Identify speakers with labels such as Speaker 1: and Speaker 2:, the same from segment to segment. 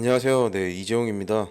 Speaker 1: 안녕하세요. 네, 이재용입니다.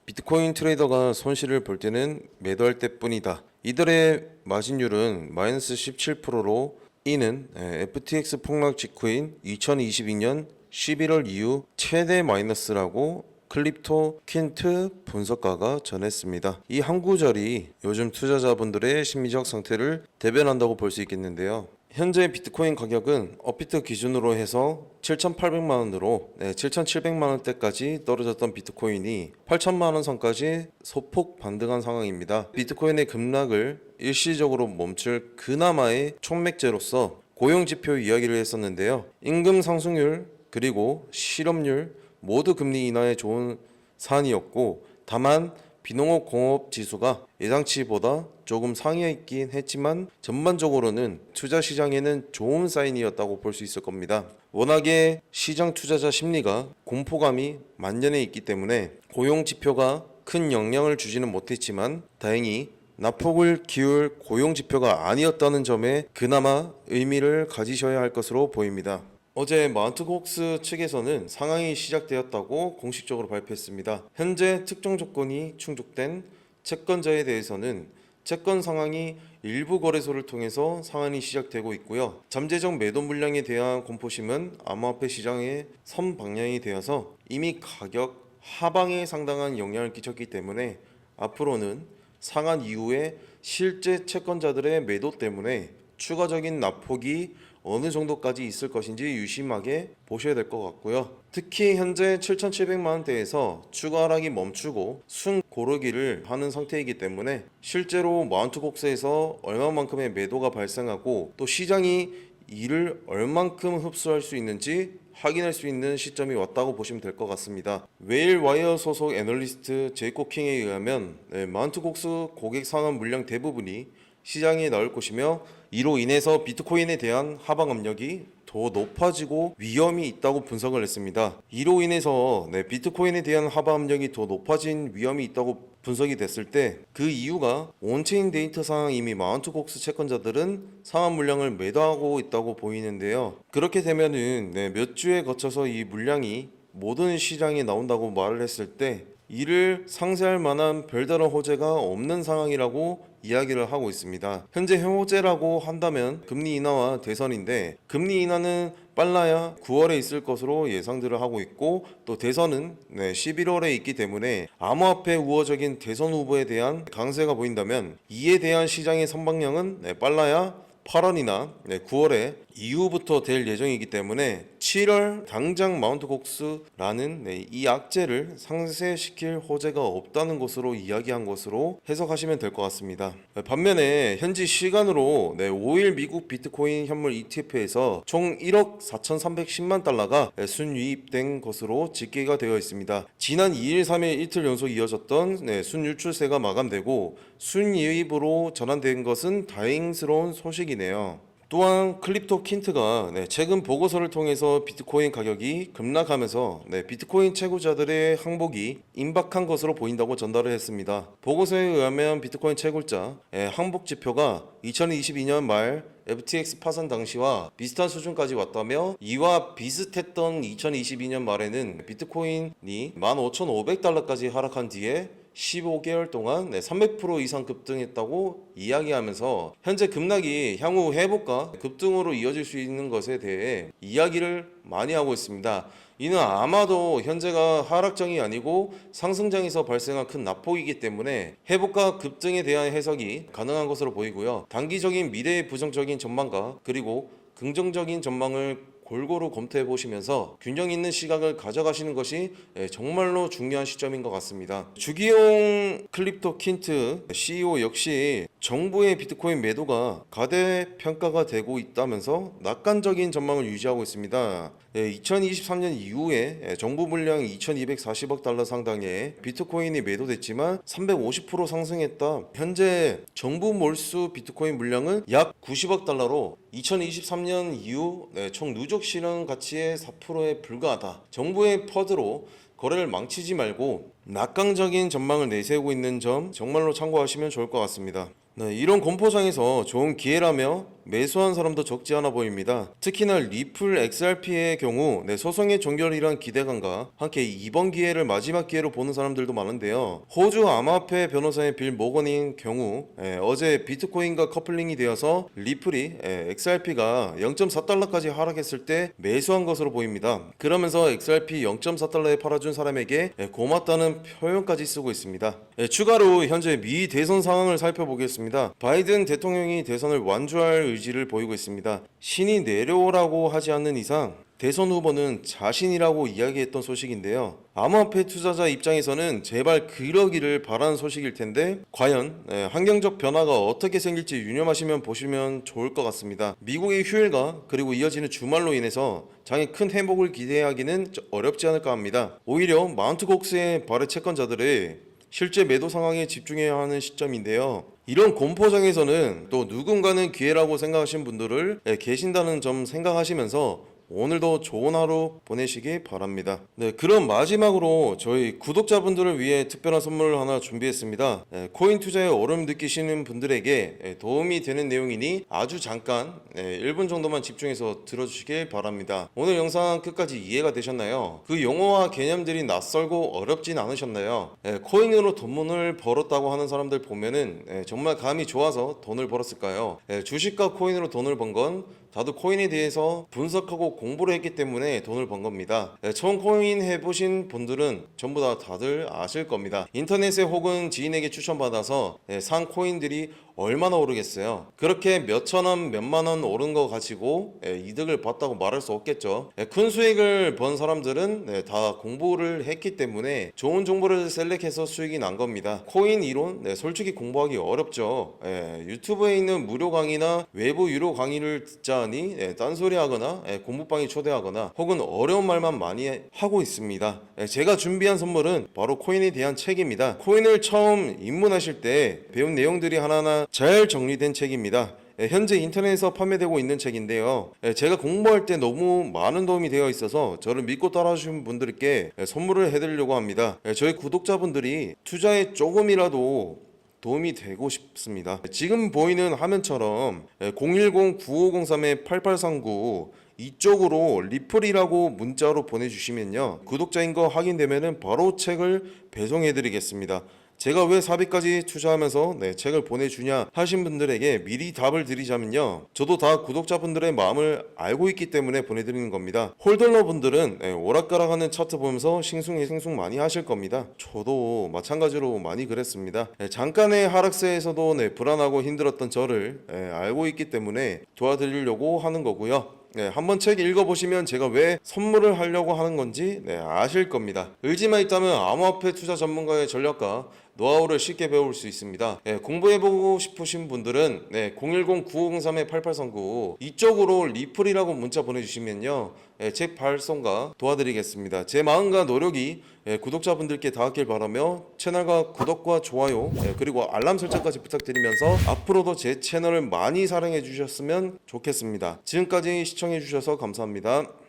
Speaker 1: 비트코인 트레이더가 손실을 볼 때는 매도할 때뿐이다. 이들의 마진율은 마이너스 17%로 이는 FTX 폭락 직후인 2022년 11월 이후 최대 마이너스라고 클립토 퀸트 분석가가 전했습니다. 이 한 구절이 요즘 투자자분들의 심리적 상태를 대변한다고 볼 수 있겠는데요. 현재 비트코인 가격은 업비트 기준으로 해서 7,800만 원으로 7,700만 원대까지 떨어졌던 비트코인이 8천만 원 선까지 소폭 반등한 상황입니다. 비트코인의 급락을 일시적으로 멈출 그나마의 촉매제로서 고용지표 이야기를 했었는데요. 임금 상승률 그리고 실업률 모두 금리 인하에 좋은 사안이었고, 다만 비농업 공업 지수가 예상치보다 조금 상위에 있긴 했지만 전반적으로는 투자 시장에는 좋은 사인이었다고 볼 수 있을 겁니다. 워낙에 시장 투자자 심리가 공포감이 만연해 있기 때문에 고용 지표가 큰 영향을 주지는 못했지만 다행히 낙폭을 키울 고용 지표가 아니었다는 점에 그나마 의미를 가지셔야 할 것으로 보입니다. 어제 마운트 곡스 측에서는 상황이 시작되었다고 공식적으로 발표했습니다. 현재 특정 조건이 충족된 채권자에 대해서는 채권 상황이 일부 거래소를 통해서 상환이 시작되고 있고요. 잠재적 매도 물량에 대한 공포심은 암호화폐 시장의 선방향이 되어서 이미 가격 하방에 상당한 영향을 끼쳤기 때문에 앞으로는 상한 이후에 실제 채권자들의 매도 때문에 추가적인 낙폭이 어느 정도까지 있을 것인지 유심하게 보셔야 될 것 같고요. 특히 현재 7,700만 원대에서 추가 하락이 멈추고 순 고르기를 하는 상태이기 때문에 실제로 마운트 곡스에서 얼마만큼의 매도가 발생하고 또 시장이 이를 얼만큼 흡수할 수 있는지 확인할 수 있는 시점이 왔다고 보시면 될 것 같습니다. 웨일와이어 소속 애널리스트 제이콥 킹에 의하면 마운트 곡스 고객 상환 물량 대부분이 시장에 나올 것이며 이로 인해서 비트코인에 대한 하방 압력이 더 높아지고 위험이 있다고 분석을 했습니다. 이로 인해서 비트코인에 대한 하방 압력이 더 높아진 위험이 있다고 분석이 됐을 때 그 이유가 온체인 데이터상 이미 마운트 곡스 채권자들은 상환 물량을 매도하고 있다고 보이는데요. 그렇게 되면은 몇 주에 거쳐서 이 물량이 모든 시장에 나온다고 말을 했을 때 이를 상쇄할 만한 별다른 호재가 없는 상황이라고 이야기를 하고 있습니다. 현재 호재라고 한다면 금리 인하와 대선인데 금리 인하는 빨라야 9월에 있을 것으로 예상들을 하고 있고 또 대선은 11월에 있기 때문에 암호화폐 우호적인 대선 후보에 대한 강세가 보인다면 이에 대한 시장의 선방향은 빨라야 8월이나 9월에 이후부터 될 예정이기 때문에 7월 당장 마운트 곡스라는 이 악재를 상쇄시킬 호재가 없다는 것으로 이야기한 것으로 해석하시면 될 것 같습니다. 반면에 현지 시간으로 5일 미국 비트코인 현물 ETF에서 총 1억 4,310만 달러가 순유입된 것으로 집계가 되어 있습니다. 지난 2일, 3일 이틀 연속 이어졌던 순유출세가 마감되고 순유입으로 전환된 것은 다행스러운 소식이네요. 또한 클립토 킨트가 최근 보고서를 통해서 비트코인 가격이 급락하면서 비트코인 채굴자들의 항복이 임박한 것으로 보인다고 전달을 했습니다. 보고서에 의하면 비트코인 채굴자 항복 지표가 2022년 말 FTX 파산 당시와 비슷한 수준까지 왔다며 이와 비슷했던 2022년 말에는 비트코인이 15,500달러까지 하락한 뒤에 15개월 동안 300% 이상 급등했다고 이야기하면서 현재 급락이 향후 회복과 급등으로 이어질 수 있는 것에 대해 이야기를 많이 하고 있습니다. 이는 아마도 현재가 하락장이 아니고 상승장에서 발생한 큰 낙폭이기 때문에 회복과 급등에 대한 해석이 가능한 것으로 보이고요. 단기적인 미래의 부정적인 전망과 그리고 긍정적인 전망을 골고루 검토해 보시면서 균형 있는 시각을 가져가시는 것이 정말로 중요한 시점인 것 같습니다. 주기용 클립토 킨트 CEO 역시 정부의 비트코인 매도가 가대평가가 되고 있다면서 낙관적인 전망을 유지하고 있습니다. 2023년 이후에 정부 물량 2240억 달러 상당의 비트코인이 매도됐지만 350% 상승했다. 현재 정부 몰수 비트코인 물량은 약 90억 달러로 2023년 이후 총 누적 실현 가치의 4%에 불과하다. 정부의 퍼드로 거래를 망치지 말고 낙관적인 전망을 내세우고 있는 점 정말로 참고하시면 좋을 것 같습니다. 네, 이런 공포장에서 좋은 기회라며 매수한 사람도 적지 않아 보입니다. 특히나 리플 XRP의 경우 소송의 종결이란 기대감과 함께 이번 기회를 마지막 기회로 보는 사람들도 많은데요. 호주 암호화폐 변호사의 빌 모건인 경우 어제 비트코인과 커플링이 되어서 리플이 XRP가 0.4달러까지 하락했을 때 매수한 것으로 보입니다. 그러면서 XRP 0.4달러에 팔아준 사람에게 고맙다는 표현까지 쓰고 있습니다. 추가로 현재 미 대선 상황을 살펴보겠습니다. 바이든 대통령이 대선을 완주할 의지를 보이고 있습니다. 신이 내려오라고 하지 않는 이상 대선 후보는 자신이라고 이야기했던 소식인데요. 암호화폐 투자자 입장에서는 제발 그러기를 바라는 소식일 텐데 과연 환경적 변화가 어떻게 생길지 유념하시면 보시면 좋을 것 같습니다. 미국의 휴일과 그리고 이어지는 주말로 인해서 장에 큰 행복을 기대하기는 어렵지 않을까 합니다. 오히려 마운트 곡스의 발의 채권자들의 실제 매도 상황에 집중해야 하는 시점인데요. 이런 공포장에서는 또 누군가는 기회라고 생각하신 분들을 계신다는 점 생각하시면서 오늘도 좋은 하루 보내시기 바랍니다. 그럼 마지막으로 저희 구독자분들을 위해 특별한 선물을 하나 준비했습니다. 코인 투자에 어려움 느끼시는 분들에게 도움이 되는 내용이니 아주 잠깐 1분 정도만 집중해서 들어주시길 바랍니다. 오늘 영상 끝까지 이해가 되셨나요? 그 용어와 개념들이 낯설고 어렵진 않으셨나요? 코인으로 돈을 벌었다고 하는 사람들 보면은 정말 감이 좋아서 돈을 벌었을까요? 주식과 코인으로 돈을 번 건 다들 코인에 대해서 분석하고 공부를 했기 때문에 돈을 번 겁니다. 처음 코인 해보신 분들은 전부 다들 아실 겁니다. 인터넷에 혹은 지인에게 추천받아서 산 코인들이 얼마나 오르겠어요. 그렇게 몇천 원, 몇만 원 오른 거 가지고 이득을 봤다고 말할 수 없겠죠. 큰 수익을 번 사람들은 다 공부를 했기 때문에 좋은 정보를 셀렉해서 수익이 난 겁니다. 코인 이론 솔직히 공부하기 어렵죠. 유튜브에 있는 무료 강의나 외부 유료 강의를 듣자 하니 딴소리 하거나 공부방에 초대하거나 혹은 어려운 말만 많이 하고 있습니다. 제가 준비한 선물은 바로 코인에 대한 책입니다. 코인을 처음 입문하실 때 배운 내용들이 하나하나 잘 정리된 책입니다. 현재 인터넷에서 판매되고 있는 책인데요. 제가 공부할 때 너무 많은 도움이 되어 있어서 저를 믿고 따라주신 분들께 선물을 해드리려고 합니다. 저희 구독자분들이 투자에 조금이라도 도움이 되고 싶습니다. 지금 보이는 화면처럼 010-9503-8839 이쪽으로 리플이라고 문자로 보내주시면요, 구독자인 거 확인되면 바로 책을 배송해드리겠습니다. 제가 왜 사비까지 투자하면서 책을 보내주냐 하신 분들에게 미리 답을 드리자면요, 저도 다 구독자분들의 마음을 알고 있기 때문에 보내드리는 겁니다. 홀더러 분들은 오락가락하는 차트 보면서 싱숭생숭 많이 하실 겁니다. 저도 마찬가지로 많이 그랬습니다. 잠깐의 하락세에서도 불안하고 힘들었던 저를 알고 있기 때문에 도와드리려고 하는 거고요. 한번 책 읽어보시면 제가 왜 선물을 하려고 하는 건지 아실 겁니다. 의지만 있다면 암호화폐 투자 전문가의 전략과 노하우를 쉽게 배울 수 있습니다. 공부해보고 싶으신 분들은 010-9503-8839 이쪽으로 리플이라고 문자 보내주시면요, 책 발송과 도와드리겠습니다. 제 마음과 노력이 구독자분들께 닿았길 바라며 채널과 구독과 좋아요 그리고 알람 설정까지 부탁드리면서 앞으로도 제 채널을 많이 사랑해 주셨으면 좋겠습니다. 지금까지 시청해 주셔서 감사합니다.